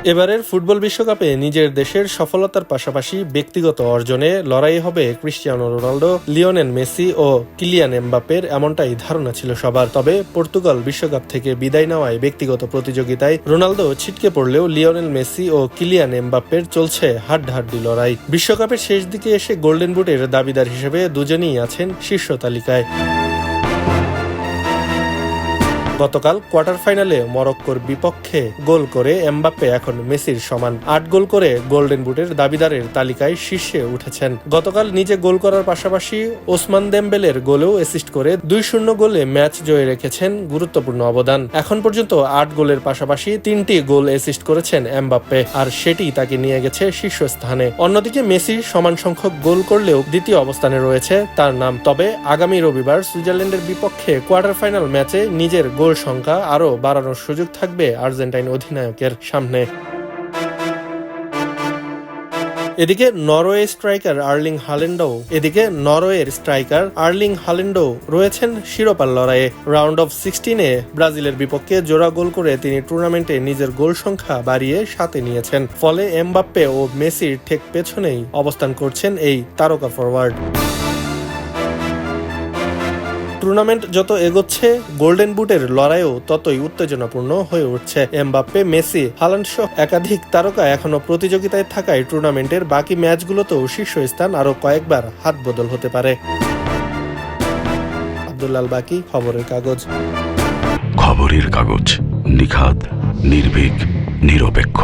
এবারের ফুটবল বিশ্বকাপে নিজের দেশের সফলতার পাশাপাশি ব্যক্তিগত অর্জনে লড়াই হবে ক্রিস্টিয়ানো রোনালদো, লিওনেল মেসি ও কিলিয়ান এমবাপ্পের, এমনটাই ধারণা ছিল সবার। তবে পর্তুগাল বিশ্বকাপ থেকে বিদায় নেওয়ায় ব্যক্তিগত প্রতিযোগিতায় রোনালদো ছিটকে পড়লেও লিওনেল মেসি ও কিলিয়ান এমবাপ্পের চলছে হাড্ডাহাড্ডি লড়াই। বিশ্বকাপের শেষ দিকে এসে গোল্ডেন বুটের দাবিদার হিসেবে দুজনেই আছেন শীর্ষ তালিকায়। গতকাল কোয়ার্টার ফাইনালে মরক্কোর বিপক্ষে গোল করে এমবাপ্পে এখন মেসির সমান ৮ গোল করে গোল্ডেন বুটের দাবিদারের তালিকায় শীর্ষে উঠেছেন। গতকাল নিজে গোল করার পাশাপাশি ওসমান দেমবেলের গোলেও অ্যাসিস্ট করে ২-০ গোলে ম্যাচ জয়ে রেখেছেন গুরুত্বপূর্ণ অবদান। এখন পর্যন্ত ৮ গোলের পাশাপাশি ৩টি গোল অ্যাসিস্ট করেছেন এমবাপ্পে, আর সেটি তাকে নিয়ে গেছে শীর্ষস্থানে। অন্যদিকে মেসি সমান সংখ্যক গোল করলেও দ্বিতীয় অবস্থানে রয়েছে তার নাম। তবে আগামী রবিবার সুইজারল্যান্ডের বিপক্ষে কোয়ার্টার ফাইনাল ম্যাচে নিজের গোল সংখ্যা আরও বাড়ানোর সুযোগ থাকবে আর্জেন্টাইন অধিনায়কের সামনে। এদিকে নরওয়ের স্ট্রাইকার আর্লিং হালেন্ডও রয়েছেন শিরোপার লড়াইয়ে। রাউন্ড অফ 16-এ ব্রাজিলের বিপক্ষে জোড়া গোল করে তিনি টুর্নামেন্টে নিজের গোল সংখ্যা বাড়িয়ে 7-এ নিয়েছেন। ফলে এমবাপ্পে ও মেসির ঠিক পেছনেই অবস্থান করছেন এই তারকা ফরওয়ার্ড। টুর্নামেন্ট যত এগোচ্ছে গোল্ডেন বুটের লড়াইও ততই উত্তেজনাপূর্ণ হয়ে উঠছে। এমবাপ্পে, মেসি, হালান্ড সহ একাধিক তারকা এখনো প্রতিযোগিতায় থাকায় টুর্নামেন্টের বাকি ম্যাচগুলোতেও শীর্ষস্থান আরও কয়েকবার হাত বদল হতে পারে। আব্দুল্লাল বাকি, খবরের কাগজ। নিখাত, নির্ভীক, নিরপেক্ষ।